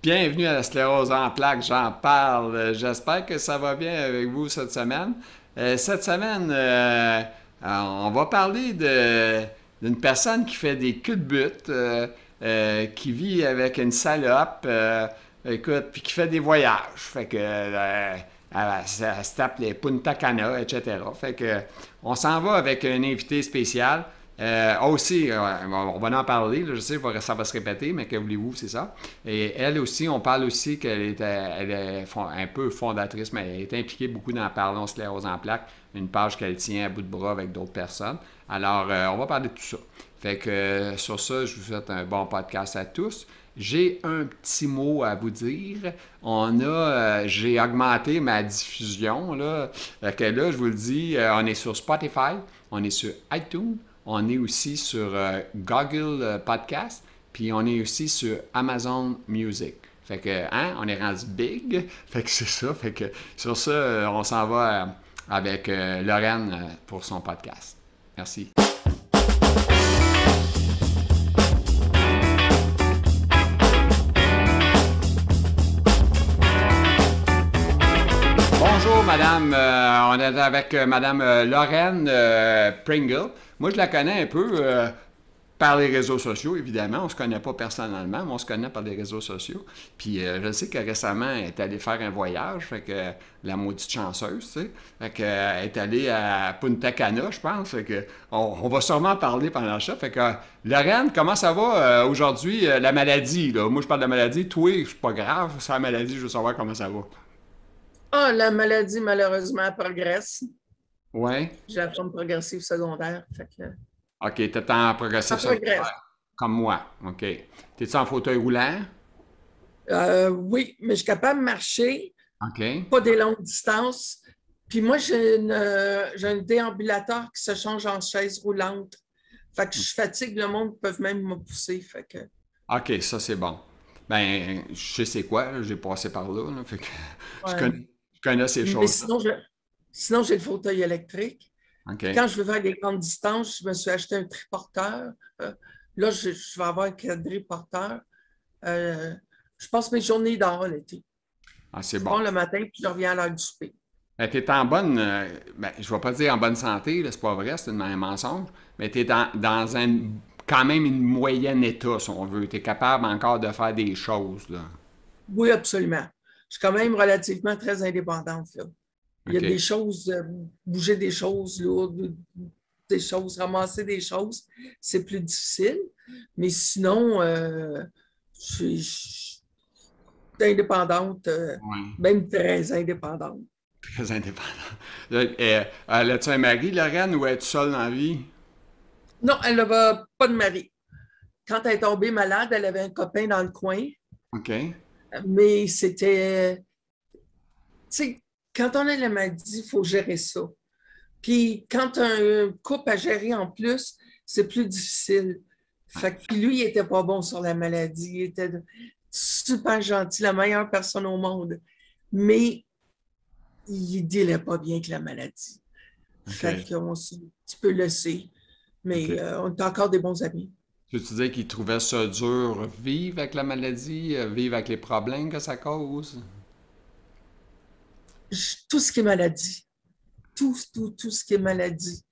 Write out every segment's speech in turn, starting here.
Bienvenue à la sclérose en plaques, j'en parle. J'espère que ça va bien avec vous cette semaine. On va parler d'une personne qui fait des culbutes, qui vit avec une salope, écoute, puis qui fait des voyages. Fait que elle se tape les Punta Cana, etc. Fait que on s'en va avec un invité spécial. On va en parler, là, je sais que ça va se répéter, mais que voulez-vous, c'est ça. Et elle aussi, on parle aussi elle est un peu fondatrice, mais elle est impliquée beaucoup dans Parlons sclérose en plaques, une page qu'elle tient à bout de bras avec d'autres personnes. Alors, on va parler de tout ça. Fait que sur ça, je vous souhaite un bon podcast à tous. J'ai un petit mot à vous dire. J'ai augmenté ma diffusion, là. Fait que là, je vous le dis, on est sur Spotify, on est sur iTunes, on est aussi sur Google Podcast, puis on est aussi sur Amazon Music. Fait que, on est rendu big. Fait que c'est ça. Fait que sur ça, on s'en va avec Lorraine pour son podcast. Merci. Bonjour, madame. On est avec madame Lorraine Pringle. Moi, je la connais un peu par les réseaux sociaux, évidemment. On ne se connaît pas personnellement, mais on se connaît par les réseaux sociaux. Puis je sais que récemment, elle est allée faire un voyage, fait que la maudite chanceuse, tu sais. Fait que, elle est allée à Punta Cana, je pense. Fait que on va sûrement parler pendant ça. Fait que Lorraine, comment ça va aujourd'hui, la maladie, là? Moi, je parle de la maladie. Toi, c'est pas grave, c'est la maladie, je veux savoir comment ça va. Ah, la maladie, malheureusement, progresse. Ouais. J'ai la forme progressive secondaire. Fait que OK, t'es en progressif ça progresse. secondaire, comme moi. OK. T'es-tu en fauteuil roulant? Oui, mais je suis capable de marcher, OK. pas des longues distances. Puis moi, j'ai un déambulateur qui se change en chaise roulante. Fait que je fatigue le monde, ils peuvent même me pousser. Fait que, OK, ça c'est bon. Ben, je sais c'est quoi, là, j'ai passé par là, là, fait que je ouais. connais, je connais ces Mais choses-là. sinon, j'ai le fauteuil électrique. Puis OK. quand je veux faire des grandes distances, je me suis acheté un triporteur. Euh, Là, je vais avoir un quadriporteur. Euh, je passe mes journées dehors l'été. Ah, c'est Je bon. pars le matin, puis je reviens à l'heure du souper. Ben, t'es en bonne, ben, je vais pas dire en bonne santé, là, c'est pas vrai, c'est un mensonge, mais t'es dans quand même une moyenne état, si on veut. T'es capable encore de faire des choses, là. Oui, absolument. Je suis quand même relativement très indépendante, là. Il y a des OK. choses, bouger des choses, là, des choses, ramasser des choses, c'est plus difficile. Mais sinon, je suis indépendante, Ouais. même très indépendante. Très indépendant. As-tu un mari, Lorraine, ou es-tu seule dans la vie? Non, elle n'avait pas de mari. Quand elle est tombée malade, elle avait un copain dans le coin, OK. mais c'était, tu sais, quand on a la maladie, il faut gérer ça. Puis quand un couple à gérer en plus, c'est plus difficile. Fait que puis lui, il était pas bon sur la maladie. Il était super gentil, la meilleure personne au monde. Mais il ne dealait pas bien avec la maladie. Fait OK. qu'on s'est un petit peu laissé. Mais OK. on est encore des bons amis. Tu disais qu'il trouvait ça dur vivre avec la maladie, vivre avec les problèmes que ça cause? Tout ce qui est maladie. Tout ce qui est maladie.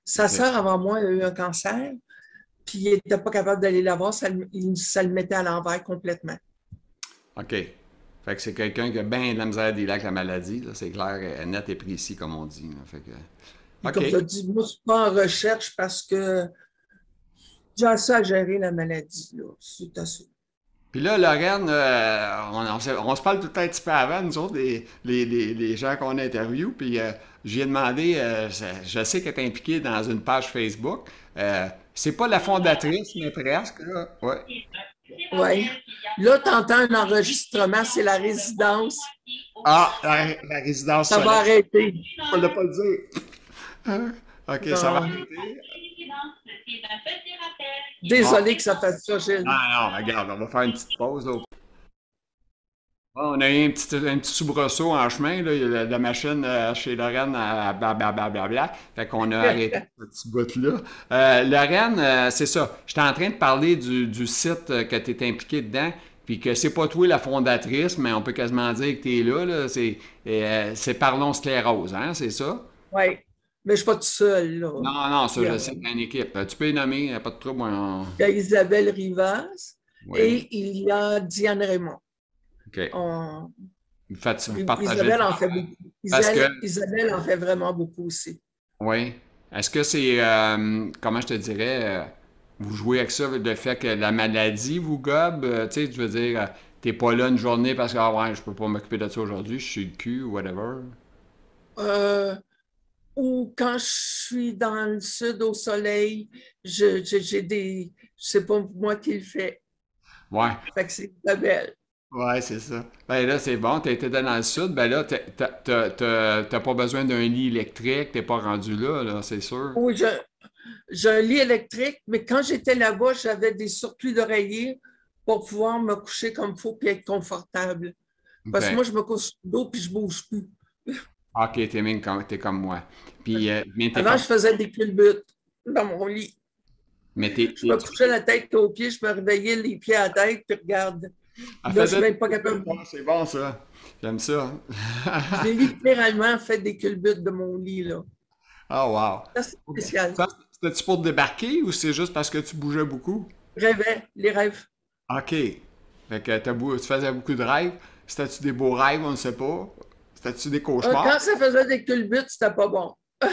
Sa OK. sœur, avant moi, a eu un cancer, puis il n'était pas capable d'aller la voir, ça le mettait à l'envers complètement. OK. Fait que c'est quelqu'un qui a bien de la misère à dealer avec la maladie, là, c'est clair, net et précis, comme on dit, là. Fait que... Puis comme tu as OK. dit, moi, je suis pas en recherche parce que j'ai assez à gérer la maladie, là. C'est assez. Puis là, Lorraine, on se parle tout un petit peu avant, nous autres, les gens qu'on interviewe, puis j'ai demandé, je sais qu'elle est impliquée dans une page Facebook. C'est pas la fondatrice, mais presque, là. Ouais. Oui. Là, tu entends un enregistrement, c'est la résidence. Ah, la résidence Ça va scolaire. arrêter. On ne pas le dire. Hein? OK, ça va Non. arrêter. Ah, Désolé que ça fasse ça, Gilles. non, regarde, on va faire une petite pause, là. Bon, on a eu un petit soubresaut en chemin, là. Il y a la machine chez Lorraine à blablabla. Fait qu'on a arrêté ce petit bout-là. Lorraine, c'est ça. J'étais en train de parler du site que tu es impliqué dedans. Puis que c'est pas toi la fondatrice, mais on peut quasiment dire que tu es là. C'est Parlons Sclérose, hein, c'est ça? Oui. Mais je ne suis pas toute seule, là. Non, non, ça, Il y je a, sais, t'as une équipe. Tu peux les nommer, y a pas de trouble. il y a Isabelle Rivas Oui, et il y a Diane Raymond. OK. On- Vous partagez le Isabelle en fait travail. beaucoup. Parce que, Isabelle en fait vraiment beaucoup aussi. oui. Est-ce que c'est, comment je te dirais, vous jouez avec ça, le fait que la maladie vous gobe? Tu sais, je veux dire, t'es pas là une journée parce que, ah ouais, je peux pas m'occuper de ça aujourd'hui, je suis le cul ou whatever. Euh, ou quand je suis dans le sud au soleil, j'ai des. C'est pas moi qui le fais. Ouais. Fait que c'est Isabelle. Ouais, c'est ça. Ben là, c'est bon, t'as été dans le sud, ben là, t'as pas besoin d'un lit électrique, t'es pas rendu là, là, c'est sûr. Oui, j'ai un lit électrique, mais quand j'étais là-bas, j'avais des surplus d'oreillers pour pouvoir me coucher comme il faut et être confortable. Parce que OK. moi, je me couche sur le dos puis je bouge plus. OK, t'es comme moi. Puis, mais t'es Avant, comme. je faisais des culbutes dans mon lit. Mais Je me couchais la tête aux pieds, je me réveillais les pieds à la tête, puis regarde. Elle Là, je suis faisait. même pas capable. C'est bon, ça. J'aime ça. J'ai littéralement fait des culbutes de mon lit, là. Oh, wow. Ça, c'est OK. spécial. Ça, c'était-tu pour te débarquer ou c'est juste parce que tu bougeais beaucoup? Je rêvais, les rêves. OK. Fait que tu faisais beaucoup de rêves. C'était-tu des beaux rêves, on ne sait pas? C'était-tu des cauchemars? Quand ça faisait des culbutes, c'était pas bon. OK.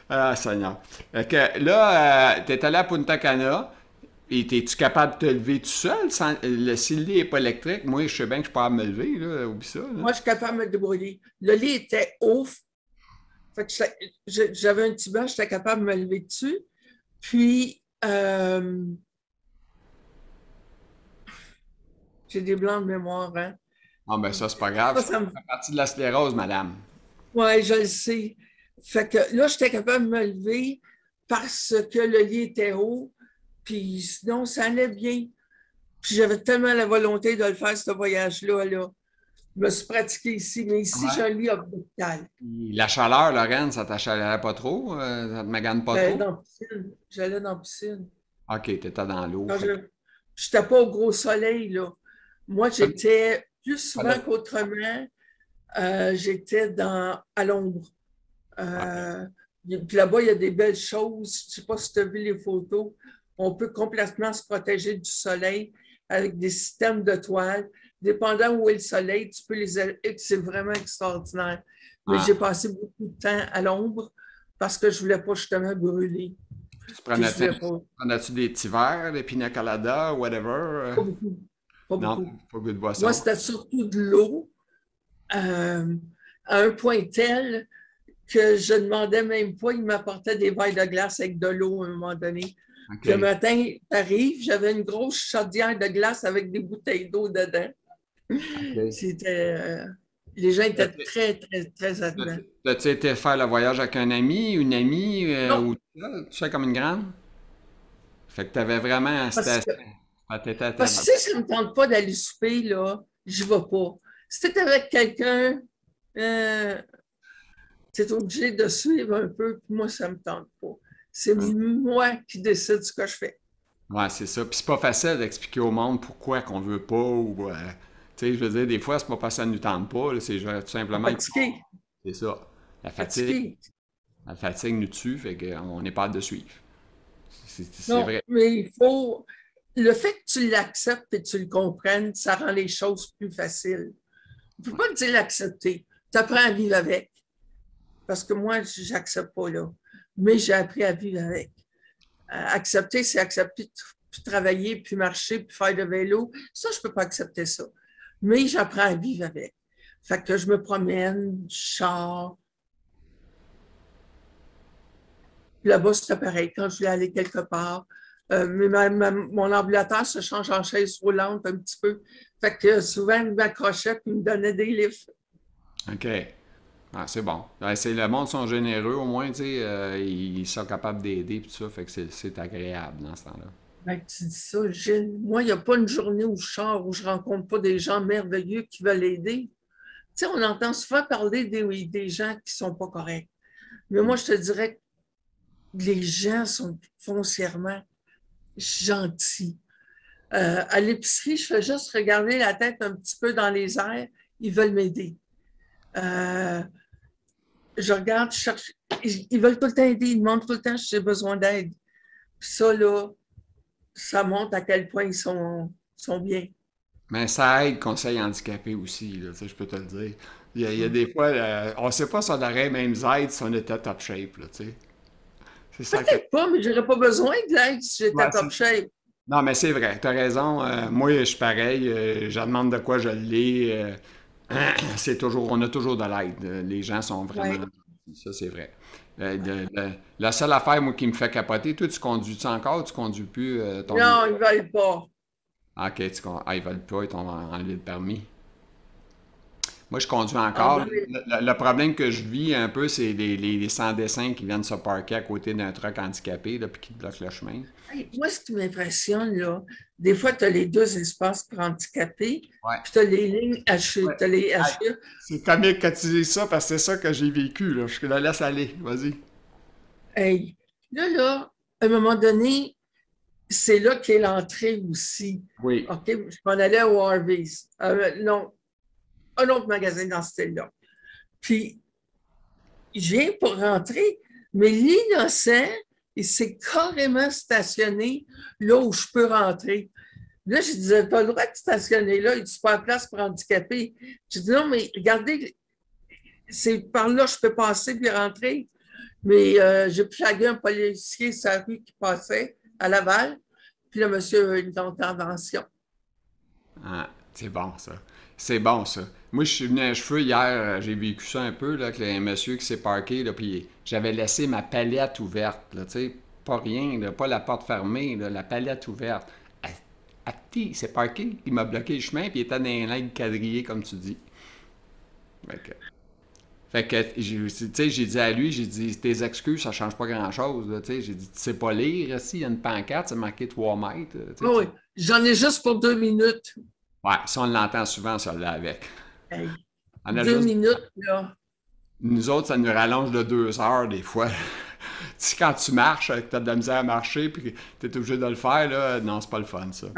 Ah, Seigneur. Fait que là, t'es allé à Punta Cana. Et es-tu capable de te lever tout seul sans, si le lit n'est pas électrique? Moi, je sais bien que je peux pas me lever, là. Oublie ça, là. Moi, je suis capable de me débrouiller. Le lit était haut. Fait que j'avais un petit banc, j'étais capable de me lever dessus. Puis, j'ai des blancs de mémoire, hein. Ah, ben ça, c'est pas grave. Ça, Ça ça me fait partie de la sclérose, madame. Oui, je le sais. Fait que là, j'étais capable de me lever parce que le lit était haut, puis sinon, ça allait bien. Puis j'avais tellement la volonté de le faire, ce voyage-là, là. Je me suis pratiqué ici, mais ici, j'ai Ouais. un lit hôpital. Puis la chaleur, Lorraine, ça t'achalerait pas trop? Ça te magane pas J'allais trop? dans la piscine. J'allais dans la piscine. OK, t'étais dans l'eau. Quand Fait que je n'étais pas au gros soleil, là. Moi, j'étais plus souvent fallait- qu'autrement, j'étais à l'ombre. OK. Euh, Puis là-bas, il y a des belles choses. Je ne sais pas si tu as vu les photos. On peut complètement se protéger du soleil avec des systèmes de toiles. Dépendant où est le soleil, tu peux c'est vraiment extraordinaire. Mais j'ai Ah. passé beaucoup de temps à l'ombre parce que je ne voulais pas justement brûler. Tu Puis je prenais-tu voulais pas. prenais-tu des petits verres, des pina colada, whatever? Pas beaucoup. Pas Non, beaucoup. pas goût de Moi, boisson. c'était surtout de l'eau euh, à un point tel que je ne demandais même pas, il m'apportait des verres de glace avec de l'eau à un moment donné. Puis le OK. matin, t'arrives, j'avais une grosse chaudière de glace avec des bouteilles d'eau dedans. OK. C'était, les gens étaient très, très, très avenants. T'as-tu été faire le voyage avec un ami, une amie, Non, ou tout ça comme une grande? Fait que t'avais vraiment. parce que, T'étais. parce que si ça ne me tente pas d'aller souper, là, je ne vais pas. Si tu es avec quelqu'un, euh, tu es obligé de suivre un peu, puis moi, ça ne me tente pas. C'est moi qui décide ce que je fais. Ouais, c'est ça. Puis c'est pas facile d'expliquer au monde pourquoi qu'on veut pas ou. Tu sais, je veux dire, des fois, c'est pas parce que ça nous tente pas, là, c'est tout simplement. Fatigué, C'est ça. La fatigue. fatigué. La fatigue nous tue, fait qu'on n'est pas hâte de suivre. C'est Non, vrai. mais il faut. Le fait que tu l'acceptes et que tu le comprennes, ça rend les choses plus faciles. Il ne faut pas dire l'accepter. Tu apprends à vivre avec. Parce que moi, je n'accepte pas là. Mais j'ai appris à vivre avec. Accepter, c'est accepter puis travailler, puis marcher, puis faire de vélo. Ça, je ne peux pas accepter ça. Mais j'apprends à vivre avec. Fait que je me promène, je sors. Puis là-bas, c'était pareil. Quand je voulais aller quelque part, mais mon ambulateur se change en chaise roulante un petit peu. Fait que souvent, il m'accrochait et il me donnait des livres. OK. Ah, c'est bon. Ouais, le monde sont généreux, au moins, tu sais, ils sont capables d'aider, puis tout ça, fait que c'est agréable dans ce temps-là. Ben, tu dis ça, Gilles. Moi, il n'y a pas une journée où je sors, où je ne rencontre pas des gens merveilleux qui veulent aider. Tu sais, on entend souvent parler des gens qui ne sont pas corrects. Mais moi, je te dirais que les gens sont foncièrement gentils. À l'épicerie, je fais juste regarder la tête un petit peu dans les airs. Ils veulent m'aider. Euh, je regarde, je cherche. Ils veulent tout le temps aider. Ils demandent tout le temps si j'ai besoin d'aide. Puis ça, là, ça montre à quel point sont bien. Mais ça aide conseil handicapé aussi, là, je peux te le dire. Il y a des fois, on ne sait pas si on aurait même aide si on était top shape, là, tu sais. C'est ça que... Peut-être pas, mais j'aurais pas besoin de l'aide si j'étais Ouais, top shape. non, mais c'est vrai, tu as raison. Moi, je suis pareil. Je demande de quoi je l'ai. C'est toujours, on a toujours de l'aide. Les gens sont vraiment... Ouais. Ça, c'est vrai. La seule affaire, moi, qui me fait capoter, toi, tu conduis-tu encore? Tu conduis plus ton véhicule? Non, ils veulent pas. Ah, ok, ils veulent pas, ils t'ont enlevé le permis. Moi, je conduis Ah, encore. ben, Le problème que je vis un peu, c'est les sans-dessins qui viennent se parquer à côté d'un truck handicapé, là, puis qui te bloquent le chemin. hey, moi, ce qui m'impressionne, là, des fois, tu as les deux espaces pour handicapés, Ouais. puis tu as les lignes hachées, Ouais. tu as les Hey, hachées. c'est comique que tu dis ça parce que c'est ça que j'ai vécu, là. Je te la laisse aller. Vas-y. Hey, là, à un moment donné, c'est là qu'est l'entrée aussi. Oui. OK, je m'en allais au Harvey's. Non, un autre magasin dans ce style-là. Puis, je viens pour rentrer, mais l'innocent, il s'est carrément stationné là où je peux rentrer. Là, je disais, pas le droit de stationner là, il dit, pas de place pour handicapés. Je dis, non, mais regardez, c'est par là que je peux passer puis rentrer. Mais j'ai flagué un policier sur la rue qui passait à Laval. Puis le monsieur a eu une intervention. Ah, c'est bon, ça. C'est bon, ça. Moi, je suis venu à cheveux hier, j'ai vécu ça un peu, là, avec un monsieur qui s'est parqué, là, puis j'avais laissé ma palette ouverte, là, tu sais, pas rien, là, pas la porte fermée, là, la palette ouverte. Il s'est parqué, il m'a bloqué le chemin, puis il était dans un ligne quadrillé, comme tu dis. Fait que, tu sais, j'ai dit à lui, j'ai dit, tes excuses, ça change pas grand-chose, là, tu sais. J'ai dit, tu sais pas lire, s'il y a une pancarte, c'est marqué 3 mètres, tu sais. Oui, j'en ai juste pour 2 minutes. Ouais, ça, on l'entend souvent, ça, là, avec. Hey, On a deux juste minutes, là. Nous autres, ça nous rallonge de 2 heures des fois. Tu sais, quand tu marches, que tu as de la misère à marcher, puis que tu es obligé de le faire, là, non, c'est pas le fun, ça. Ouais,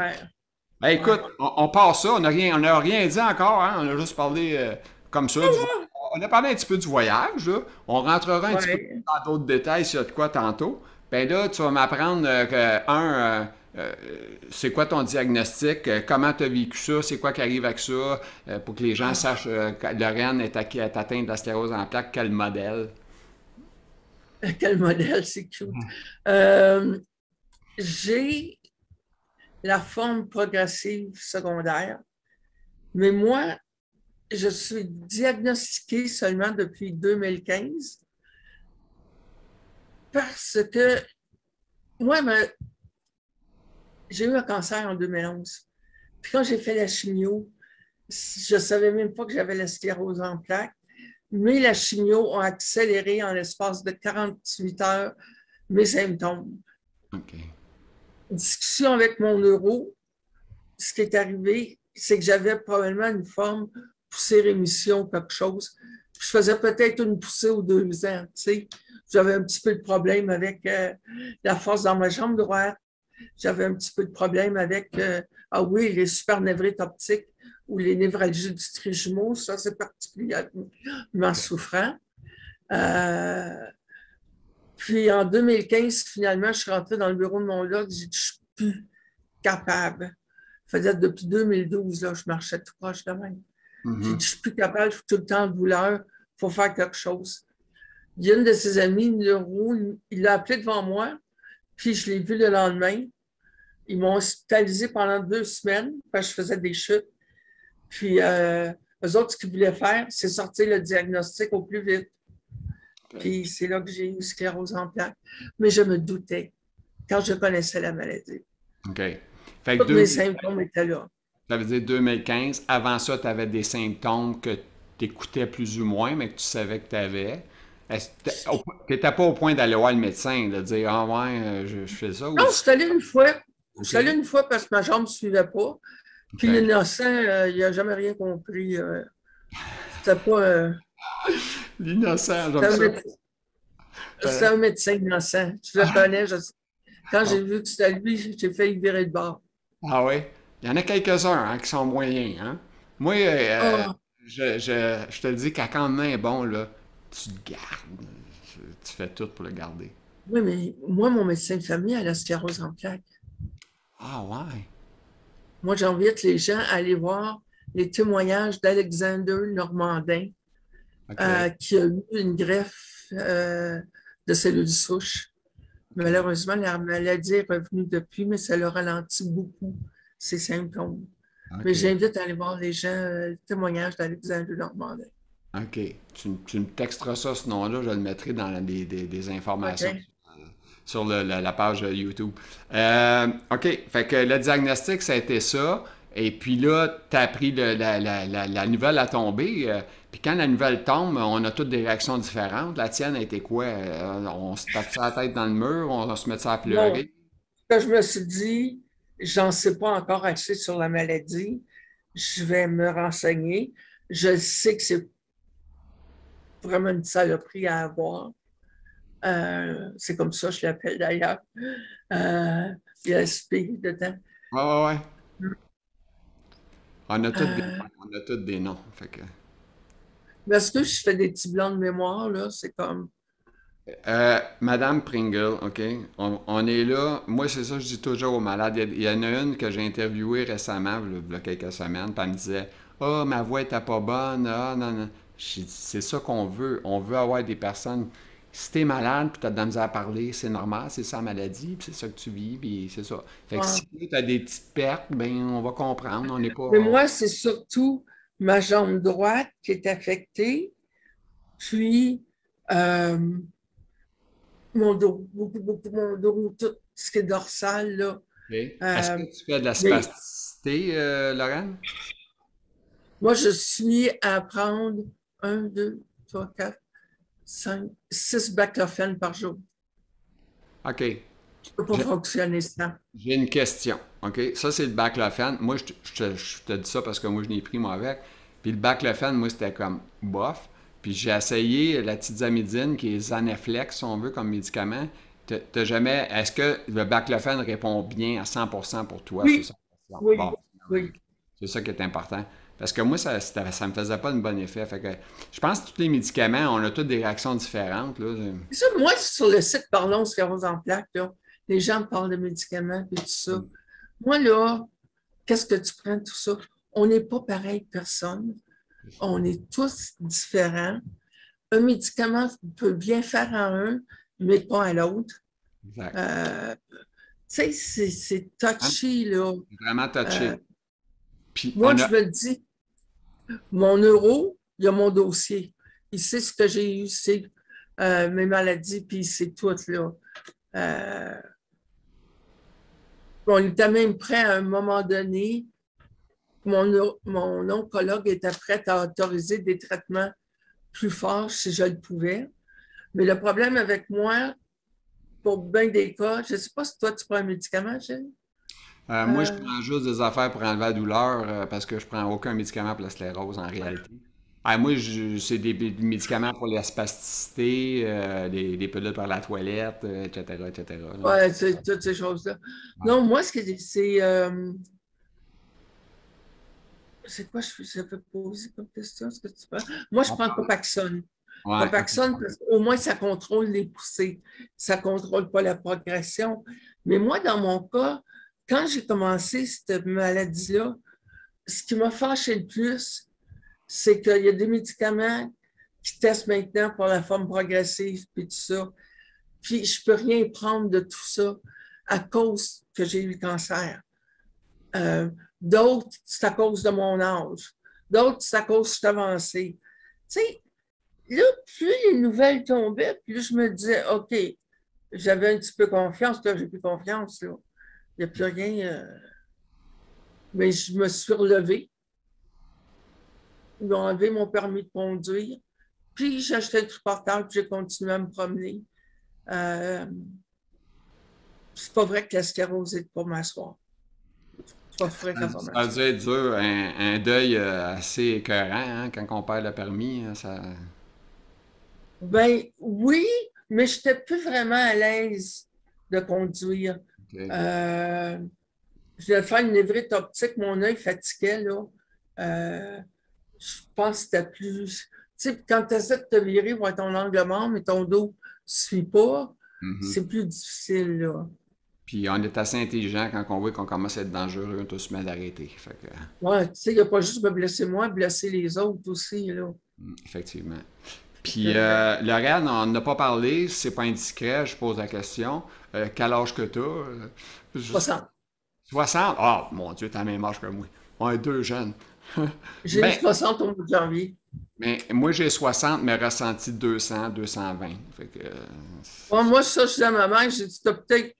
Ben ouais. écoute, on passe ça, on a rien dit encore, hein? On a juste parlé comme ça. On a parlé un petit peu du voyage, là. On rentrera un petit peu Ouais. dans d'autres détails s'il y a de quoi tantôt. Ben là, tu vas m'apprendre euh, c'est quoi ton diagnostic, comment tu as vécu ça, c'est quoi qui arrive avec ça, pour que les gens sachent que Lorraine est atteinte de la sclérose en plaques, quel modèle. Quel modèle, c'est cute. Euh, j'ai la forme progressive secondaire, mais moi, je suis diagnostiquée seulement depuis 2015 parce que moi, j'ai eu un cancer en 2011. Puis quand j'ai fait la chimio, je ne savais même pas que j'avais la sclérose en plaques, mais la chimio a accéléré en l'espace de 48 heures mes symptômes. OK. Discussion avec mon neuro, ce qui est arrivé, c'est que j'avais probablement une forme poussée-rémission, quelque chose. Je faisais peut-être une poussée aux 2 ans, tu sais. J'avais un petit peu de problème avec la force dans ma jambe droite. J'avais un petit peu de problème avec, ah oui, les supernévrites optiques ou les névralgies du trijumeau. Ça, c'est particulièrement souffrant. Euh, Puis en 2015, finalement, je suis rentrée dans le bureau de mon log, j'ai dit, je suis plus capable. Ça faisait depuis 2012, là, je marchais tout proche de même. J'ai dit, Mhm. je suis plus capable, je suis tout le temps en douleur, il faut faire quelque chose. Il y a une de ses amies, une neuro, il l'a appelé devant moi, puis je l'ai vu le lendemain. Ils m'ont hospitalisé pendant 2 semaines parce que je faisais des chutes. Puis, eux autres, ce qu'ils voulaient faire, c'est sortir le diagnostic au plus vite. OK. Puis, c'est là que j'ai eu sclérose en plaques. Mais je me doutais quand je connaissais la maladie. OK. Fait que Tous mes symptômes étaient là. ça veut dire 2015. Avant ça, tu avais des symptômes que tu écoutais plus ou moins, mais que tu savais que tu avais. Tu n'étais pas au point d'aller voir le médecin, de dire ah ouais, je fais ça ou. Non, je suis allée une fois. Je OK. suis allée une fois parce que ma jambe ne suivait pas. Puis OK. l'innocent, il n'a jamais rien compris. C'était pas L'innocent, c'était j'aime un, ça. médecin, c'était Euh, un médecin innocent. Je le connais. Quand j'ai vu que c'était lui, j'ai failli virer de bord. Ah oui? Il y en a quelques-uns hein, qui sont moyens. Hein? Moi, Ah, je te le dis, quand on est bon, là, tu le gardes. Tu fais tout pour le garder. oui, mais moi, mon médecin de famille a la sclérose en plaques. Ah ouais? Moi, j'invite les gens à aller voir les témoignages d'Alexander Normandin, OK. qui a eu une greffe de cellules souches. OK. Malheureusement, la maladie est revenue depuis, mais ça le ralentit beaucoup, ses symptômes. Mais OK. j'invite à aller voir les gens, le témoignage d'Alexandre Normandin. OK. Tu me texteras ça, ce nom-là, je le mettrai dans des informations OK? sur la page YouTube. OK. Fait que le diagnostic, ça a été ça. Et puis là, tu as appris la nouvelle à tomber. Puis quand la nouvelle tombe, on a toutes des réactions différentes. La tienne a été quoi? On se tape ça la tête dans le mur, on se met ça à Non, pleurer. quand je me suis dit, j'en sais pas encore assez sur la maladie, je vais me renseigner. Je sais que c'est vraiment une saloperie à avoir. C'est comme ça, je l'appelle d'ailleurs. Il y a SP dedans. Ouais, ouais, ouais. On a toutes des Euh, noms. On a toutes des noms. Fait que... Parce que je fais des petits blancs de mémoire, là, c'est comme. Madame Pringle, OK? On est là. Moi, c'est ça, je dis toujours aux malades. Il y en a une que j'ai interviewée récemment, il y a quelques semaines, puis elle me disait ah, ma voix était pas bonne. Ah, non, non. J'ai dit c'est ça qu'on veut. On veut avoir des personnes. Si t'es malade, puis t'as de la misère à parler, c'est normal, c'est ça la maladie, puis c'est ça que tu vis, puis c'est ça. Fait que Ouais. si t'as des petites pertes, ben, on va comprendre. On n'est Mais pas. moi, c'est surtout ma jambe droite qui est affectée, puis euh, mon dos, beaucoup, beaucoup mon dos, tout ce qui est dorsal, là. OK. Est-ce que Euh, tu fais de la mais spasticité, Lorraine? moi, je suis à prendre 1, 2, 3, 4, 5, 6 baclofènes par jour. OK. Je ne peux pas fonctionner sans. J'ai une question, OK? Ça, c'est le baclofen. Moi, je te dis ça parce que moi, je l'ai pris, moi, avec. Puis le baclofen, moi, c'était comme bof. Puis j'ai essayé la tizamidine, qui est Zaneflex, si on veut, comme médicament. T'as jamais... Est-ce que le baclofen répond bien à 100% pour toi? C'est Oui, ça la question. Bon, oui, oui. c'est ça qui est important. Parce que moi, ça me faisait pas de bon effet. Fait que je pense que tous les médicaments, on a toutes des réactions différentes, là. Ça, moi, sur le site Parlons sclérose en plaques, là, les gens me parlent de médicaments et tout ça. Moi, là, qu'est-ce que tu prends, tout ça? On n'est pas pareil, personne. On est tous différents. Un médicament peut bien faire à un, mais pas à l'autre. Exact. Tu sais, c'est Hein? touchy, là. C'est vraiment Euh, touché. Puis Moi, on je a... me dis, mon neuro, il y a mon dossier. Il sait ce que j'ai eu, c'est mes maladies, puis c'est tout, là. Euh, on était même prêt à un moment donné. Mon oncologue était prêt à autoriser des traitements plus forts si je le pouvais. Mais le problème avec moi, pour bien des cas, je ne sais pas si toi tu prends un médicament, Gilles. Moi, je Euh, prends juste des affaires pour enlever la douleur parce que je prends aucun médicament pour la sclérose en réalité. Moi, c'est des médicaments pour la spasticité, des pilules par la toilette, etc., etc. là. ouais, c'est toutes ces choses-là. Ouais. Non, moi, c'est quoi je peux poser comme question? Ce que tu prends? Moi, je On prends parle- Copaxone. Ouais, ok. Copaxone, parce qu'au moins, ça contrôle les poussées. Ça ne contrôle pas la progression. Mais moi, dans mon cas, quand j'ai commencé cette maladie-là, ce qui m'a fâché le plus, c'est qu'il y a des médicaments qui testent maintenant pour la forme progressive, puis tout ça. Puis je ne peux rien prendre de tout ça à cause que j'ai eu le cancer. Euh, D'autres, c'est à cause de mon âge. D'autres, c'est à cause que je suis avancée. Tu sais, là, plus les nouvelles tombaient, plus je me disais, OK, j'avais un petit peu confiance, là, j'ai plus confiance, là. Il n'y a plus rien. Mais je me suis relevée. Ils m'ont enlevé mon permis de conduire. Puis j'ai acheté un triportable, puis j'ai continué à me promener. Euh, c'est pas vrai que la sclérose est pour m'asseoir. C'est pas vrai qu'elle va Ça a dû m'asseoir. être dur, un deuil assez écœurant hein, quand on perd le permis. Hein, ça... Ben oui, mais je n'étais plus vraiment à l'aise de conduire. Ok. Euh, je devais faire une névrite optique, mon œil fatiguait, là. Je pense que c'était plus. Tu sais, quand tu essaies de te virer pour ton angle mort, mais ton dos ne suit pas, Mhm. c'est plus difficile, là. Puis on est assez intelligent quand on voit qu'on commence à être dangereux, on se met d'arrêter. Fait que, Ouais, tu sais, il n'y a pas juste me blesser moi, blesser les autres aussi, là. effectivement. Fait Puis, que, Lorraine, on n'a pas parlé, si c'est pas indiscret, je pose la question. Quel âge que tu as? 60. 60? Ah, mon Dieu, t'as le même âge que moi. On est deux jeunes. J'ai eu Ben, 60 au mois de janvier. mais moi, j'ai 60, mais ressenti 200, 220. Fait que, Bon, moi, ça, je dis à ma mère, j'ai dit, t'as peut-être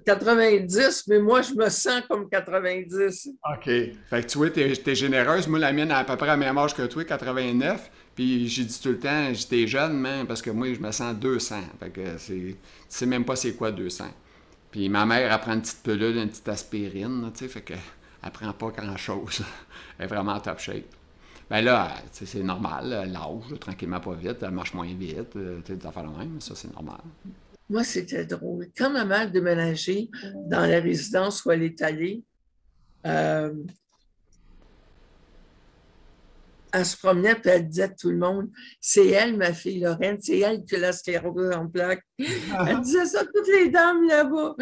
90, mais moi, je me sens comme 90. OK. Fait que tu vois, t'es généreuse. Moi, la mienne a à peu près le même âge que toi, 89. Puis j'ai dit tout le temps, j'étais jeune, man, parce que moi, je me sens 200. Fait que tu sais même pas c'est quoi 200. Puis ma mère, elle prend une petite pilule, une petite aspirine, tu sais, fait que elle prend pas grand-chose. Elle est vraiment en top shape. Ben là, tu sais, c'est normal, l'âge, là, tranquillement pas vite, elle marche moins vite, tu sais, des affaires de même, ça c'est normal. Moi, c'était drôle. Quand ma mère déménageait dans la résidence où elle est allée, euh, elle se promenait et elle disait à tout le monde, c'est elle, ma fille Lorraine, c'est elle qui a la sclérose en plaques. Elle disait ça à toutes les dames là-bas.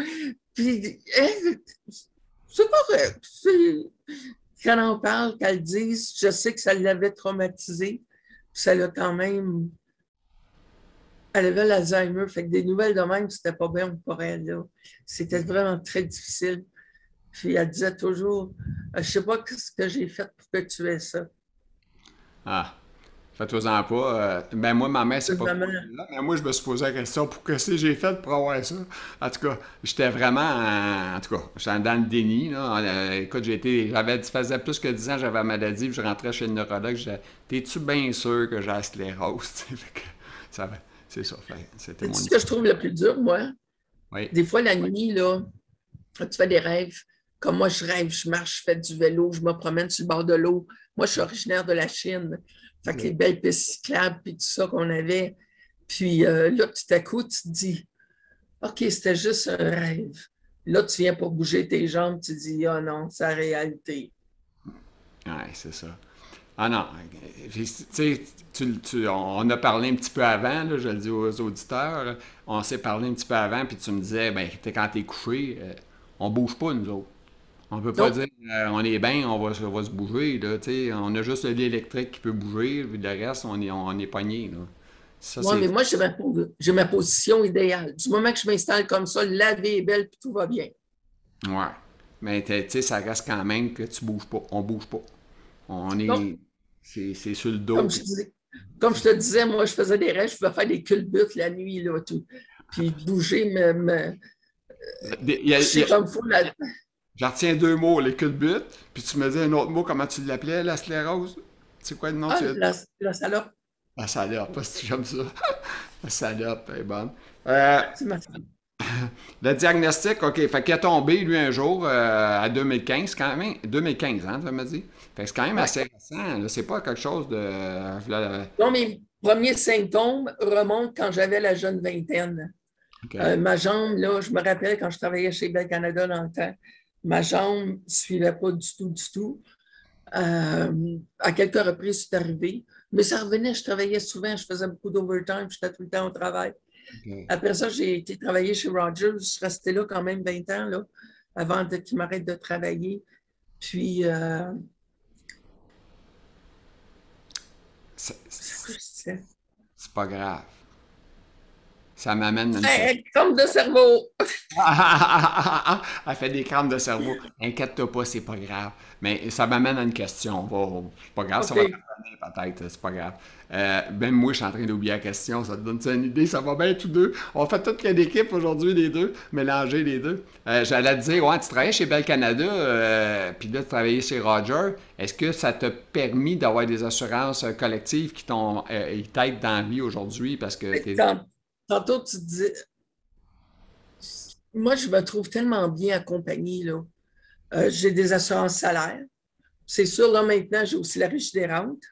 Puis, elle, c'est correct. Quand on parle, qu'elle dise, je sais que ça l'avait traumatisée. Ça l'a quand même. Elle avait l'Alzheimer. Fait que des nouvelles de même, c'était pas bien pour elle, là. C'était vraiment très difficile. Puis elle disait toujours, je sais pas ce que j'ai fait pour que tu aies ça. Ah, faites-en pas. Ben moi, ma mère, c'est pas trop Maman, là, mais moi, je me suis posé la question, pour que si j'ai fait pour avoir ça? En tout cas, j'étais vraiment, en tout cas, j'étais dans le déni, là. Écoute, ça faisait plus que 10 ans que j'avais la maladie, puis je rentrais chez le neurologue, je disais, t'es-tu bien sûr que j'ai la sclérose? Fait que ça, c'est ça, c'était c'est mon ce que je histoire. trouve le plus dur, moi. Oui. Des fois, la nuit, là, tu fais des rêves. Comme moi, je rêve, je marche, je fais du vélo, je me promène sur le bord de l'eau. Moi, je suis originaire de la Chine. Fait que les OK. belles pistes cyclables, puis tout ça qu'on avait. Puis là, tout à coup, tu te dis, OK, c'était juste un rêve. Là, tu viens pour bouger tes jambes, tu te dis, ah non, c'est la réalité. Ouais, c'est ça. Ah non, tu sais, on a parlé un petit peu avant, là, je le dis aux auditeurs, on s'est parlé un petit peu avant, puis tu me disais, ben, quand t'es couché, on bouge pas, nous autres. On peut pas Donc, dire, on est bien, on va se bouger, là, tu sais, on a juste le lit électrique qui peut bouger, puis le reste, on est pogné, là. Ça, moi, c'est... mais moi, j'ai ma position idéale. Du moment que je m'installe comme ça, la vie est belle, puis tout va bien. Ouais. Mais, tu sais, ça reste quand même que tu bouges pas, on bouge pas. On Donc, est... C'est sur le dos, comme je puis... disais, comme je te disais, moi, je faisais des rêves, je pouvais faire des culbutes la nuit, là, tout. Puis bouger, Il y coucher a- comme fou. Là. J'en retiens deux mots, les culbutes, puis tu me dis un autre mot, comment tu l'appelais, la sclérose? C'est quoi le nom? Ah, la salope, La salope, parce que j'aime ça. La salope, elle est bonne. Euh, c'est ma fille. le diagnostic, OK, fait qu'il a tombé, lui, un jour, à 2015, quand même. 2015, hein, tu m'as dit? Fait que c'est quand même Ouais. assez récent, là. C'est pas quelque chose de... Donc, mes premiers symptômes remontent quand j'avais la jeune vingtaine. OK. Ma jambe, là, je me rappelle quand je travaillais chez Bell Canada dans le temps, ma jambe ne suivait pas du tout, du tout. À quelques reprises, c'est arrivé. Mais ça revenait, je travaillais souvent, je faisais beaucoup d'overtime, j'étais tout le temps au travail. OK. Après ça, j'ai été travailler chez Rogers. Je suis restée là quand même 20 ans, là, avant qu'ils m'arrêtent de travailler. Puis, C'est c'est quoi je disais? c'est pas grave. Ça m'amène à une question. Hey, comme de cerveau! Elle fait des crampes de cerveau. Inquiète-toi pas, c'est pas grave. Mais ça m'amène à une question. C'est pas grave, ça va te OK. revenir peut-être, c'est pas grave. Même moi, je suis en train d'oublier la question. Ça te donne une idée? Ça va bien tous deux. On fait toute une équipe aujourd'hui, les deux, mélanger les deux. J'allais te dire, ouais, tu travaillais chez Bell Canada, puis là, tu travaillais chez Roger. Est-ce que ça t'a permis d'avoir des assurances collectives qui qui t'aident dans la vie aujourd'hui parce que t'es... Tantôt, tu dis, moi, je me trouve tellement bien accompagnée, là. J'ai des assurances salaires. C'est sûr, là, maintenant, j'ai aussi la régie des rentes,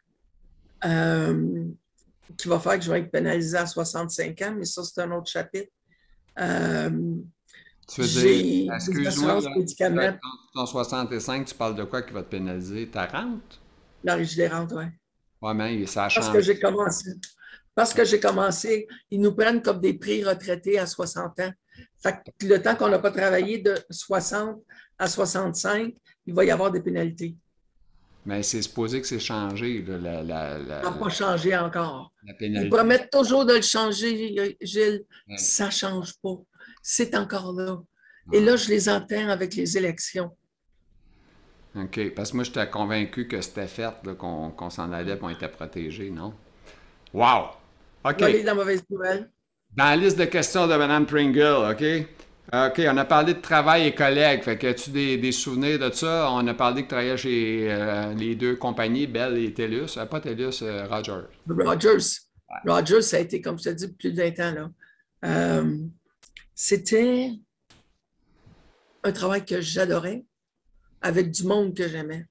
euh, qui va faire que je vais être pénalisée à 65 ans, mais ça, c'est un autre chapitre. Euh, Tu veux dire, J'ai des excuse-moi, assurances là, médicaments, ton 65, tu parles de quoi qui va te pénaliser? Ta rente? la Régie des rentes, ouais. Ouais, mais ça a Parce que changé. j'ai commencé. Parce que j'ai commencé, ils nous prennent comme des prix retraités à 60 ans. Fait que le temps qu'on n'a pas travaillé de 60 à 65, il va y avoir des pénalités. Mais c'est supposé que c'est changé, là, Ça n'a pas changé encore. la Ils pénalité. promettent toujours de le changer, Gilles. Ouais. Ça ne change pas. C'est encore là. Et Ah, là, je les entends avec les élections. OK. Parce que moi, j'étais convaincu que c'était fait, là, qu'on s'en allait et on était protégés, non? Wow! OK. Voler de la mauvaise nouvelle. Dans la liste de questions de Mme Pringle, OK? OK, on a parlé de travail et collègues. Fait que as-tu des souvenirs de ça? On a parlé que tu travaillais chez les deux compagnies, Bell et TELUS. Pas TELUS, Rogers. Rogers. Rogers, ça a été, comme je te dis, plus d'un temps. Là. Euh, C'était un travail que j'adorais avec du monde que j'aimais.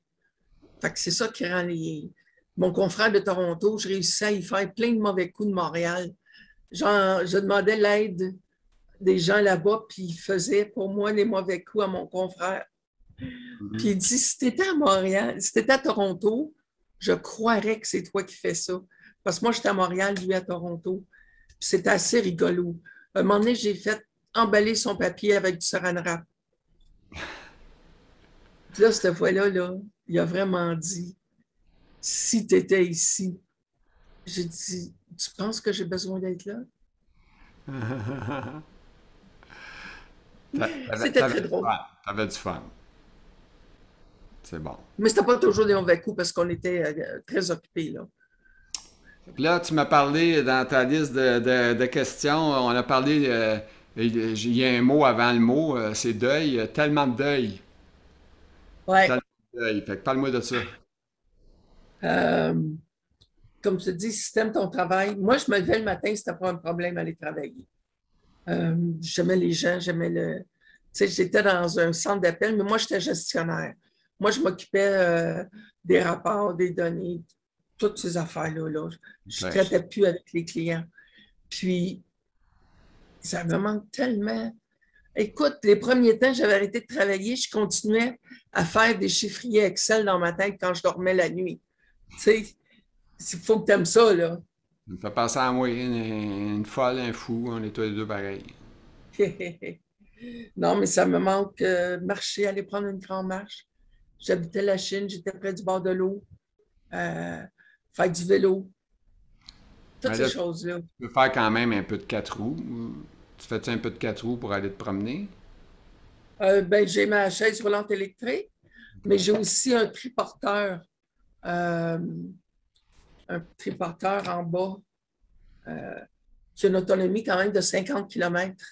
Fait que c'est ça qui rend les... Mon confrère de Toronto, je réussissais à y faire plein de mauvais coups de Montréal. Genre, je demandais l'aide des gens là-bas, puis ils faisaient pour moi les mauvais coups à mon confrère. Puis Mhm. il dit, si tu étais à Montréal, si tu étais à Toronto, je croirais que c'est toi qui fais ça. Parce que moi, j'étais à Montréal, lui à Toronto. Puis c'était assez rigolo. À un moment donné, j'ai fait emballer son papier avec du saran wrap. Puis là, cette fois-là, là, il a vraiment dit, si tu étais ici, j'ai dit, tu penses que j'ai besoin d'être là? C'était T'avais très du drôle. fun. T'avais du fun. C'est bon. Mais c'était pas toujours des mauvais coups parce qu'on était très occupés, là. Puis là, tu m'as parlé dans ta liste de questions, on a parlé, il y a un mot avant le mot, c'est deuil, tellement de deuil. Ouais. Tellement de deuil. Fait que parle-moi de ça. Euh, Comme tu dis, si tu aimes ton travail, moi, je me levais le matin, c'était pas un problème aller travailler. J'aimais les gens, j'aimais le. Tu sais, j'étais dans un centre d'appel, mais moi, j'étais gestionnaire. Moi, je m'occupais des rapports, des données, toutes ces affaires-là. Là. Je ne OK. traitais plus avec les clients. Puis, ça me manque tellement. Écoute, les premiers temps, j'avais arrêté de travailler, je continuais à faire des chiffriers Excel dans ma tête quand je dormais la nuit. Tu sais, il faut que tu aimes ça, là. Ça me fait penser à moi, une folle, un fou, on est tous les deux pareils. Non, mais ça me manque marcher, aller prendre une grande marche. J'habitais la Chine, j'étais près du bord de l'eau, euh, faire du vélo, toutes Mais ces là, tu choses-là. peux faire quand même un peu de quatre roues. Tu fais-tu un peu de quatre roues pour aller te promener? Ben, j'ai ma chaise roulante électrique, mais j'ai aussi euh, un triporteur en bas qui a une autonomie quand même de 50 kilomètres.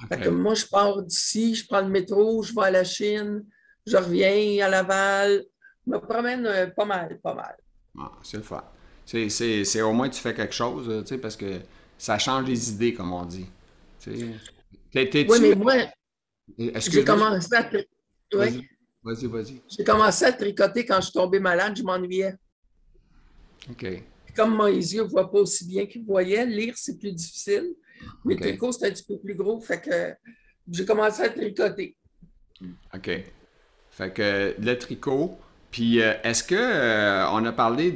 Fait que OK. moi, je pars d'ici, je prends le métro, je vais à la Chine, je reviens à Laval, je me promène pas mal, pas mal. Ah, c'est le fun. C'est au moins tu fais quelque chose, tu sais, parce que ça change les idées, comme on dit. Tu sais. Oui, T'es-tu. mais moi, j'ai Excuse-moi, commencé à, vas-y. oui, Vas-y, vas-y. j'ai commencé à tricoter quand je suis tombée malade, je m'ennuyais. OK. Puis comme mes yeux ne voient pas aussi bien qu'ils voyaient, lire, c'est plus difficile. Mes OK. tricots, c'est un petit peu plus gros, fait que j'ai commencé à tricoter. OK. Fait que le tricot. Puis est-ce que on a parlé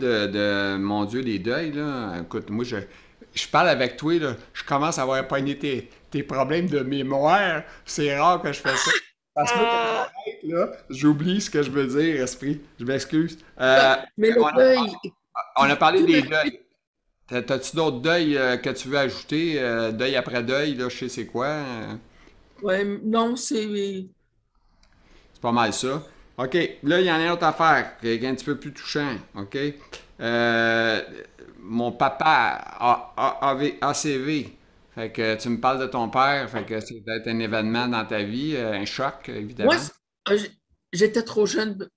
mon Dieu, des deuils, là? Écoute, moi je parle avec toi, là, je commence à avoir pogné tes problèmes de mémoire. C'est rare que je fais ça. Parce que moi, quand Ah! j'arrête, là, j'oublie ce que je veux dire, esprit. Je m'excuse. Mais le On a, deuil, on a parlé tout des le deuils. T'as-tu d'autres deuils que tu veux ajouter? Deuil après deuil, là, je sais c'est quoi. ouais, non, c'est C'est pas mal ça. OK. Là, il y en a une autre affaire qui est un petit peu plus touchant. OK. Euh, Mon papa a ACV. Fait que tu me parles de ton père. Fait que c'est peut-être un événement dans ta vie, un choc, moi, évidemment. j'étais trop jeune.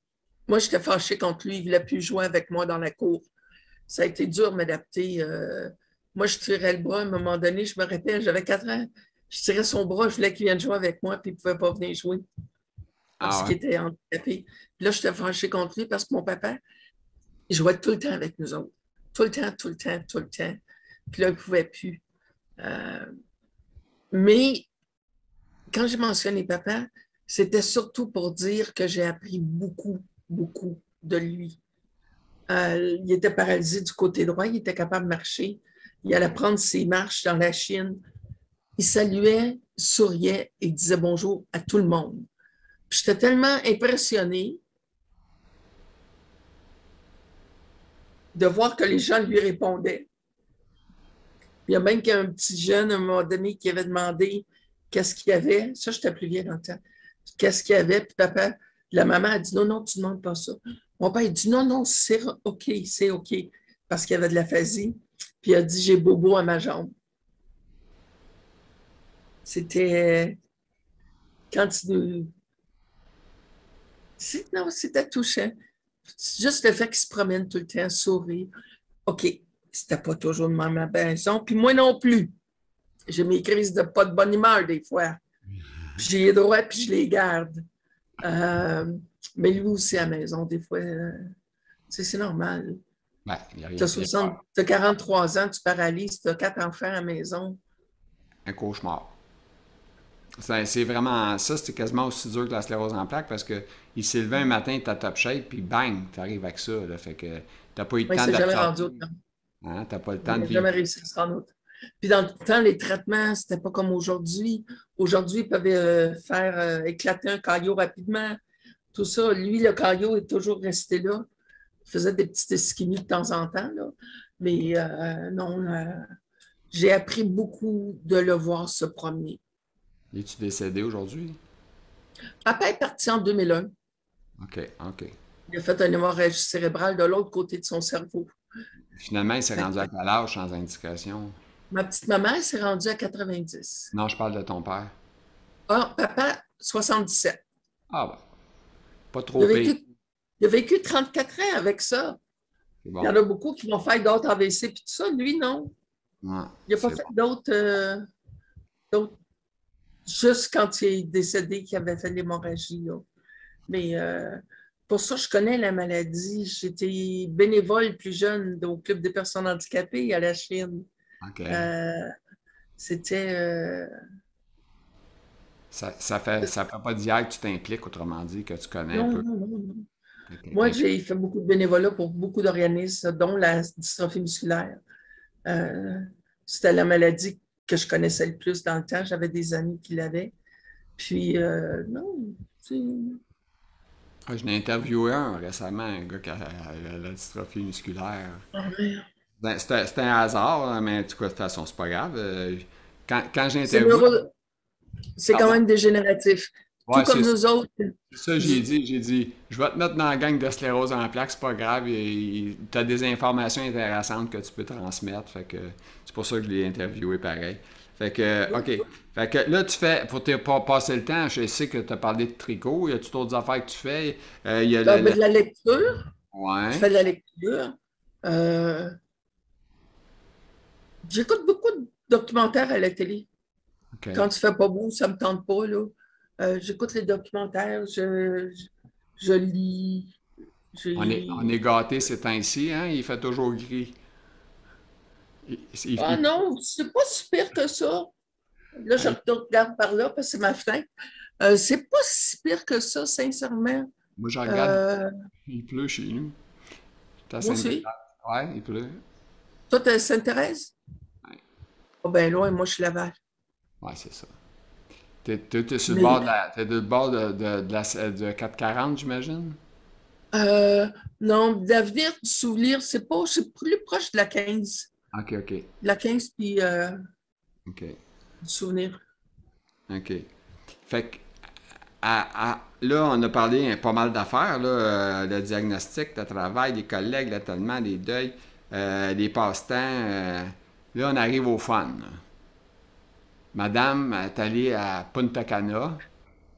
Moi, j'étais fâchée contre lui. Il ne voulait plus jouer avec moi dans la cour. Ça a été dur de m'adapter. Moi, je tirais le bras. À un moment donné, je me rappelle, j'avais 4 ans. Je tirais son bras. Je voulais qu'il vienne jouer avec moi, puis il ne pouvait pas venir jouer parce Ah ouais. qu'il était handicapé. Puis là, j'étais fâchée contre lui parce que mon papa, il jouait tout le temps avec nous autres. Tout le temps, tout le temps, tout le temps. Puis là, il ne pouvait plus. Euh, mais quand j'ai mentionné papa, c'était surtout pour dire que j'ai appris beaucoup, beaucoup de lui. Il était paralysé du côté droit, il était capable de marcher. Il allait prendre ses marches dans la Chine. Il saluait, souriait et disait bonjour à tout le monde. J'étais tellement impressionnée de voir que les gens lui répondaient. Il y a même qu'un petit jeune, à un moment donné, qui avait demandé qu'est-ce qu'il y avait. Ça, j'étais plus vieille dans le temps. Qu'est-ce qu'il y avait? Puis papa, la maman a dit non, non, tu ne demandes pas ça. Mon père, il dit non, non, c'est OK, c'est OK. Parce qu'il y avait de l'aphasie. Puis il a dit j'ai bobo à ma jambe. C'était quand il non, c'était touchant. Juste le fait qu'il se promène tout le temps, sourire. OK, c'était pas toujours de ma maison, puis moi non plus. J'ai mes crises de pas de bonne humeur des fois. Puis j'ai les droits, puis je les garde. Mais lui aussi à la maison, des fois, c'est normal. Ben, il n'y a rien Tu de pire. as 43 ans, tu paralyses, tu as 4 enfants à la maison. Un cauchemar. C'est vraiment ça, c'était quasiment aussi dur que la sclérose en plaques parce que il s'est levé un matin, t'as top shape, puis bang, t'arrives avec ça. Là, fait que t'as pas eu le Mais il temps ne s'est jamais d'absorber. rendu autant. Hein, t'as pas le Il temps de n'a vivre. jamais réussi à se rendre autant. Puis dans le temps, les traitements, c'était pas comme aujourd'hui. Aujourd'hui, ils peuvent faire éclater un caillot rapidement. Tout ça, lui, le caillot est toujours resté là. Il faisait des petites ischémies de temps en temps, là. Mais non, j'ai appris beaucoup de le voir se promener. Es-tu décédé aujourd'hui? Papa est parti en 2001. OK, OK. Il a fait un hémorragie cérébrale de l'autre côté de son cerveau. Finalement, il s'est Fait rendu à que quel âge sans indication? ma petite maman s'est rendue à 90. Non, je parle de ton père. Ah, papa, 77. Ah ben, pas Il trop a pire. vécu, il a vécu 34 ans avec ça. C'est Il y en bon. a beaucoup qui vont faire d'autres AVC puis tout ça. Lui, non. Ouais, Il n'a pas c'est fait bon. d'autres juste quand il est décédé qu'il avait fait l'hémorragie. Là. Mais pour ça, je connais la maladie. J'étais bénévole plus jeune au Club des personnes handicapées à la Chine. OK. Euh, C'était. Ça fait pas d'hier que tu t'impliques, autrement dit, que tu connais un Non, peu. non, non, non. Moi, Quelqu'un qui- j'ai fait beaucoup de bénévolat pour beaucoup d'organismes, dont la dystrophie musculaire. Euh, C'était la maladie que je connaissais le plus dans le temps. J'avais des amis qui l'avaient. Puis, non, c'est. Ah, je l'ai interviewé un récemment, un gars qui a la dystrophie musculaire. Ah, ouais. Ben, c'était un hasard, hein, mais en tout cas, de toute façon, c'est pas grave. Quand j'ai C'est interviewé. c'est quand Pardon? même dégénératif. Tout Ouais, comme nous autres. c'est ça, j'ai dit, je vais te mettre dans la gang de sclérose en plaques, c'est pas grave, tu as des informations intéressantes que tu peux transmettre, fait que c'est pour ça que je l'ai interviewé pareil. Fait que, OK. Fait que là, tu fais, pour te passer le temps, je sais que tu as parlé de tricot, y a-tu d'autres affaires que tu fais? Il y a Ben, de la lecture. Je Ouais, fais de la lecture. Euh, J'écoute beaucoup de documentaires à la télé. OK. Quand il fait pas beau, ça me tente pas, là. J'écoute les documentaires, je lis. On est gâtés ces temps-ci, hein? Il fait toujours gris. Ah non, c'est pas si pire que ça. Là, je Hey, regarde par là parce que c'est ma fenêtre. C'est pas si pire que ça, sincèrement. moi, je regarde, Euh, il pleut chez nous. C'est à Moi Sainte-Thérèse. aussi. Ouais, il pleut. Toi, t'es à Sainte-Thérèse? Ouais, Oh, ben loin, moi, je suis Laval. ouais, c'est ça. T'es sur le bord Mais t'es sur le bord de 440, j'imagine? euh, non, l'avenir du souvenir, c'est plus proche de la 15. OK, OK. La 15 puis OK. du souvenir. OK. Fait que, là, on a parlé pas mal d'affaires, là, le diagnostic, le travail, les collègues, l'étonnement, les deuils, les passe-temps. Là, on arrive au fun, là. Madame est allée à Punta Cana.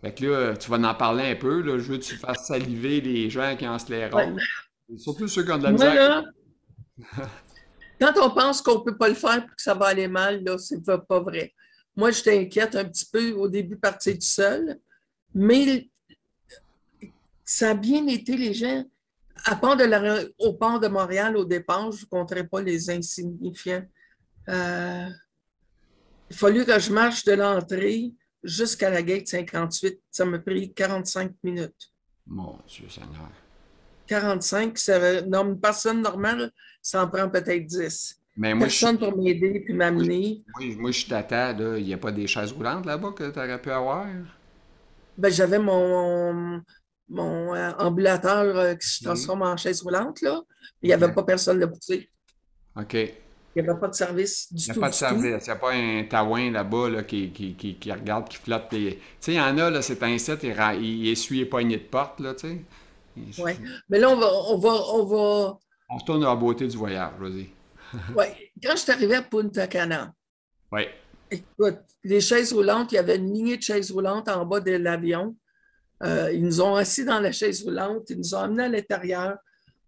Fait que là, tu vas en parler un peu, là. Je veux que tu fasses saliver les gens qui ont Ouais. sclérose. Surtout ceux qui ont de la Moi, misère. là, quand on pense qu'on ne peut pas le faire et que ça va aller mal, là, c'est pas vrai. Moi, j'étais inquiète un petit peu au début, partir tout seul, mais ça a bien été, les gens. À part de l'aéroport de Montréal, au départ, je ne compterai pas les insignifiants. Il a fallu que je marche de l'entrée jusqu'à la gate 58. Ça m'a pris 45 minutes. Mon Dieu Seigneur. 45, une personne normale, ça en prend peut-être 10. Mais moi, Personne pour m'aider puis m'amener. je suis tata, là. Il n'y a pas des chaises roulantes là-bas que tu aurais pu avoir? Ben, j'avais mon ambulateur qui se OK. transforme en chaise roulante, là. Il n'y avait OK. pas personne de poussé. OK. Il Il n'y avait pas de service du n'y a tout, pas de du tout. service. Il n'y a pas un taouin là-bas là, qui regarde, qui flotte. Tu sais, il y en a, là, c'est un site, il essuie les poignées de porte, là, tu sais. Ouais. Mais là, on va. On retourne à la beauté du voyage, vas-y. Ouais. Quand je suis arrivé à Punta Cana, Oui. écoute, les chaises roulantes, il y avait une lignée de chaises roulantes en bas de l'avion. Ils nous ont assis dans la chaise roulante, ils nous ont emmenés à l'intérieur.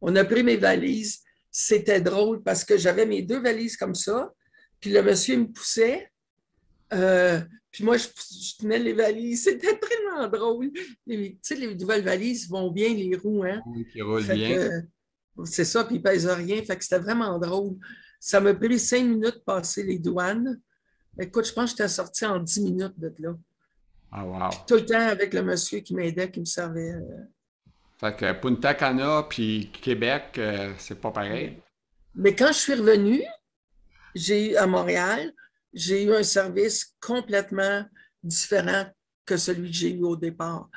On a pris mes valises. C'était drôle parce que j'avais mes 2 valises comme ça, puis le monsieur me poussait, euh, puis moi, je tenais les valises. C'était tellement drôle. Tu sais, les nouvelles valises vont bien, les roues, hein? Oui, qui roule Fait bien. que c'est ça, puis ils pèsent rien. Fait que c'était vraiment drôle. Ça m'a pris 5 minutes de passer les douanes. Écoute, je pense que j'étais sorti en 10 minutes de là. Ah, Puis wow. tout le temps avec le monsieur qui m'aidait, qui me servait. Fait que Punta Cana puis Québec, c'est pas pareil. Mais quand je suis revenu, à Montréal, j'ai eu un service complètement différent que celui que j'ai eu au départ.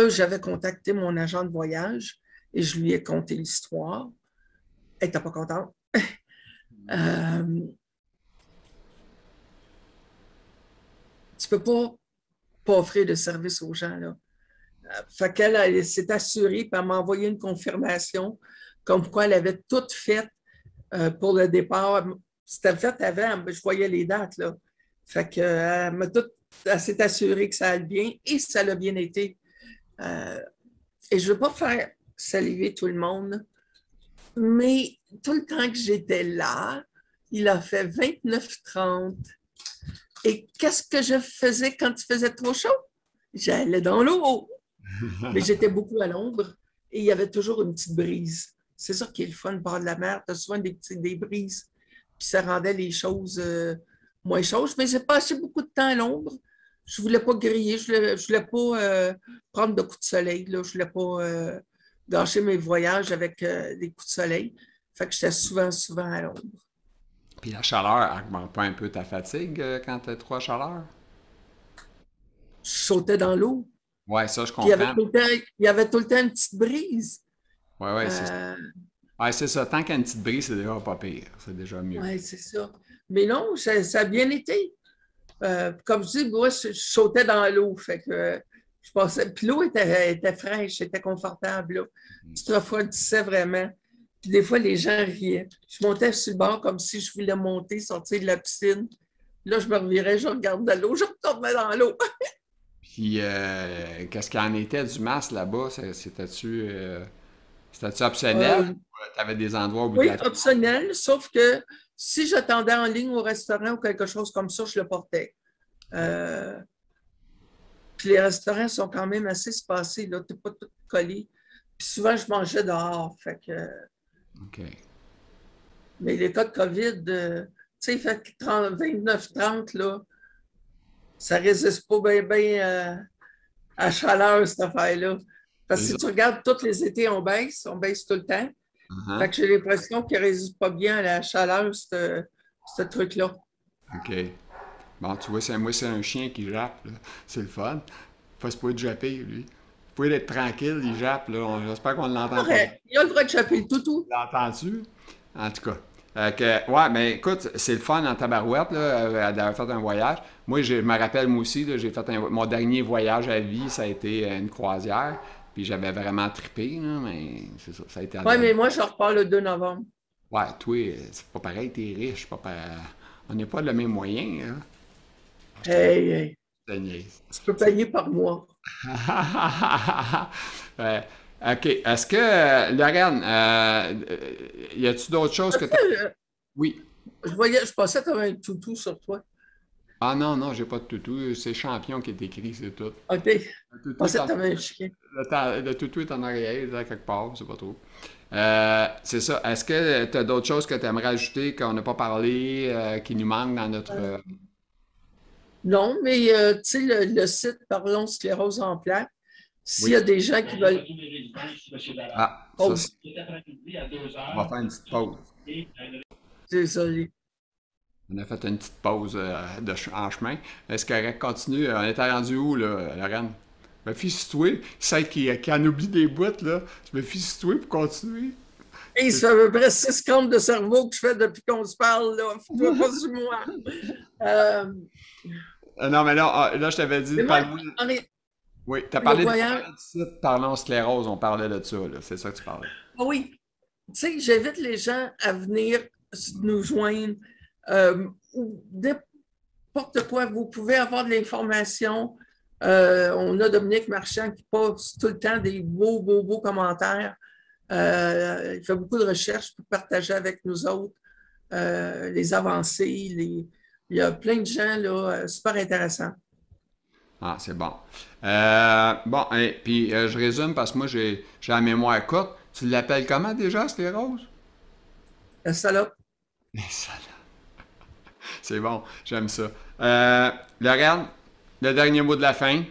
J'avais contacté mon agent de voyage et je lui ai conté l'histoire. Elle n'était pas contente. Euh, tu peux pas offrir de service aux gens, là. Fait qu'elle elle s'est assurée, puis elle m'a envoyé une confirmation comme quoi elle avait tout fait pour le départ. C'était fait avant, je voyais les dates, là. Fait que, elle s'est assurée que ça allait bien et ça l'a bien été. Euh, et je ne veux pas faire saliver tout le monde, mais tout le temps que j'étais là, il a fait 29-30. Et qu'est-ce que je faisais quand il faisait trop chaud? J'allais dans l'eau. Mais j'étais beaucoup à l'ombre et il y avait toujours une petite brise. C'est ça qui est le fun, bord de la mer. Tu as souvent des brises. Puis ça rendait les choses moins chaudes. Mais j'ai passé beaucoup de temps à l'ombre. Je ne voulais pas griller. Je ne voulais pas prendre de coups de soleil. Là. Je ne voulais pas gâcher mes voyages avec des coups de soleil. Fait que j'étais souvent, souvent à l'ombre. Puis la chaleur augmente pas un peu ta fatigue quand t'as trop de chaleur? Je sautais dans l'eau. Ouais, ça, je Puis comprends. il y avait tout le temps une petite brise. Ouais, ouais, c'est ça. Euh, Ouais, c'est ça. Tant qu'il y a une petite brise, c'est déjà pas pire. C'est déjà mieux. oui, c'est ça. Mais non, ça a bien été. Comme je dis, moi, je sautais dans l'eau. Fait que je passais. Puis l'eau était fraîche, était confortable. Là. Tu te refroidissais vraiment. Puis des fois, les gens riaient. Je montais sur le bord comme si je voulais monter, sortir de la piscine. Là, je me revirais, je regardais l'eau, je retournais dans l'eau. Puis, qu'est-ce qu'il en était du masque là-bas? C'était-tu optionnel Euh, ou t'avais des endroits oui, obligatoires? optionnel, sauf que si j'attendais en ligne au restaurant ou quelque chose comme ça, je le portais. OK. Euh, Puis les restaurants sont quand même assez espacés, là. Tu n'es pas tout collé. Puis souvent, je mangeais dehors. Fait que, OK. mais les cas de COVID, tu sais, il fait 29-30, là, ça ne résiste pas bien à la chaleur, cette affaire-là. Parce C'est que si ça. tu regardes tous les étés, on baisse tout le temps. Fait Uh-huh. que j'ai l'impression qu'il ne résiste pas bien à la chaleur, ce truc-là. OK. Bon, tu vois, moi, c'est un chien qui jappe, là. C'est le fun. Pas supposé de japper, lui. Vous pouvez être tranquille, il jappe, là. J'espère qu'on ne l'entend pas. Correct. Il a le droit de chapper le toutou. L'entends-tu? En tout cas. Ouais, mais écoute, c'est le fun en tabarouette, là, d'avoir fait un voyage. Moi, je me rappelle, moi aussi, là, j'ai fait mon dernier voyage à vie, ça a été une croisière. Puis j'avais vraiment trippé, là, mais c'est ça, ça a été la Oui, dernière. mais moi, je repars le 2 novembre. Ouais, toi, c'est pas pareil, t'es riche, on n'est pas le même moyen, hein? Hey, hey, Je te niaise. tu peux payer par mois. Ouais. OK. Est-ce que, Lorraine, y a-tu d'autres choses que tu... Euh, Oui. je pensais que tu avais un toutou sur toi. Ah non, non, j'ai pas de toutou. C'est champion qui est écrit, c'est tout. OK. Je Le toutou est pensais que en, tu avais un chien. le toutou est en arrière, là, quelque part, je sais pas trop. C'est ça. Est-ce que tu as d'autres choses que tu aimerais ajouter qu'on n'a pas parlé, qui nous manquent dans notre... Non, mais tu sais, le site Parlons sclérose en plaques, s'il y a Oui. des gens qui veulent. Ah, ça, Pause. on va faire une petite pause. Désolé. On a fait une petite pause en chemin. Est-ce correct? Continue. On était rendu où, là, Lorraine? Je me fie sur toi. Celle qui en oublie des bouts, là. Je me fie sur toi pour continuer. Et ça fait à peu près 6 comptes de cerveau que je fais depuis qu'on se parle, là. Fais-toi pas sur moi. Euh, Non, mais là, là, je t'avais dit, mais moi, parle-moi. les Oui, tu as le parlé de voyage, site Parlons sclérose. On parlait de ça, là. C'est ça que tu parlais. ah oui, tu sais, j'invite les gens à venir nous joindre. Ou n'importe quoi, vous pouvez avoir de l'information. On a Dominique Marchand qui poste tout le temps des beaux commentaires. Il fait beaucoup de recherches pour partager avec nous autres les avancées. Il y a plein de gens là, super intéressants. Ah, c'est bon. Bon, et puis je résume parce que moi, j'ai la mémoire courte. Tu l'appelles comment déjà, sclérose? Ça là, Ça, là. C'est bon, j'aime ça. Laurent, le dernier mot de la fin,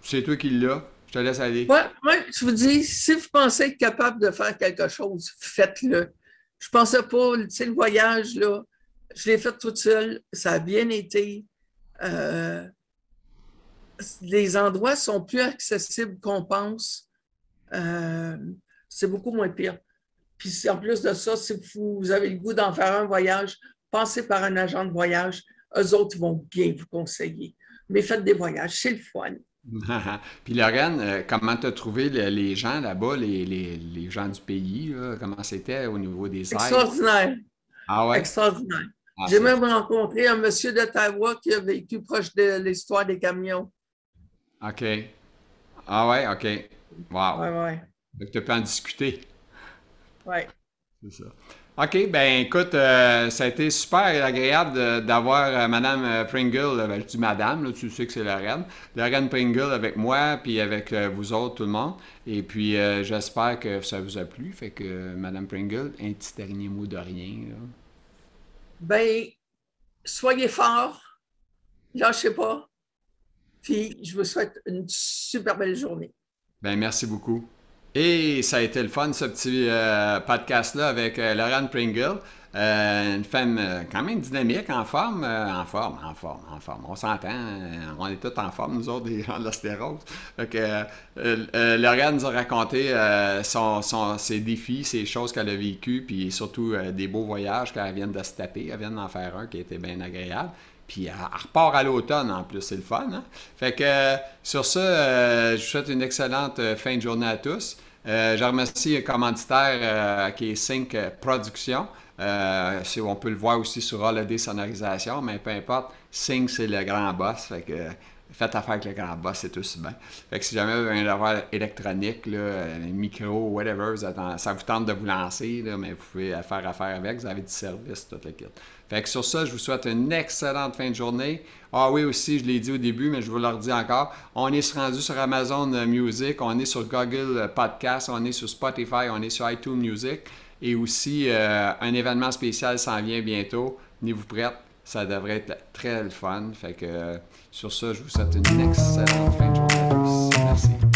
c'est toi qui l'as. Je te laisse aller. ouais, je vous dis, si vous pensez être capable de faire quelque chose, faites-le. Je pensais pas, tu sais, le voyage, là, je l'ai fait toute seule, ça a bien été. Euh, les endroits sont plus accessibles qu'on pense. Euh, c'est beaucoup moins pire. Puis en plus de ça, si vous avez le goût d'en faire un voyage, passez par un agent de voyage. Eux autres vont bien vous conseiller. Mais faites des voyages, c'est le fun. Puis Lorraine, comment t'as trouvé les gens là-bas, les gens du pays, là? Comment c'était au niveau des aides? Extraordinaire, Ah ouais? extraordinaire. Ah, J'ai c'est même rencontré un monsieur d'Ottawa qui a vécu proche de l'histoire des camions. OK. Ah ouais, OK. Wow. Ouais, ouais, Donc, tu peux en discuter. ouais. C'est ça. OK, ben écoute, ça a été super agréable d'avoir Madame Pringle, ben, je dis Madame, là, tu sais que c'est Lorraine Pringle avec moi, puis avec vous autres, tout le monde. Et puis, j'espère que ça vous a plu. Fait que, Madame Pringle, un petit dernier mot de rien, là. Ben, soyez forts, lâchez pas, puis je vous souhaite une super belle journée. Ben, merci beaucoup. Et ça a été le fun, ce petit podcast-là avec Lorraine Pringle. Une femme quand même dynamique, en forme, en forme. On s'entend, on est tous en forme, nous autres, des gens de la sclérose. Fait que, Lorraine nous a raconté ses défis, ses choses qu'elle a vécues, puis surtout des beaux voyages qu'elle vient de se taper. Elle vient d'en faire un qui était bien agréable. Puis elle repart à l'automne en plus, c'est le fun. Hein? Fait que sur ça, je vous souhaite une excellente fin de journée à tous. Je remercie un commanditaire qui est Sync Productions. On peut le voir aussi sur Holiday Sonorisation, mais peu importe, Sync c'est le grand boss. Fait que faites affaire avec le grand boss, c'est aussi bien. Fait que si jamais vous avez un avoir électronique, là, un micro, whatever, ça vous tente de vous lancer, là, mais vous pouvez faire affaire avec, vous avez du service, tout le kit. Fait que sur ça, je vous souhaite une excellente fin de journée. Ah oui, aussi, je l'ai dit au début, mais je vous le redis encore, on est rendu sur Amazon Music, on est sur Google Podcast, on est sur Spotify, on est sur iTunes Music. Et aussi, un événement spécial s'en vient bientôt. Tenez-vous prêts, ça devrait être très le fun. Fait que sur ça, je vous souhaite une excellente fin de journée à tous. Merci.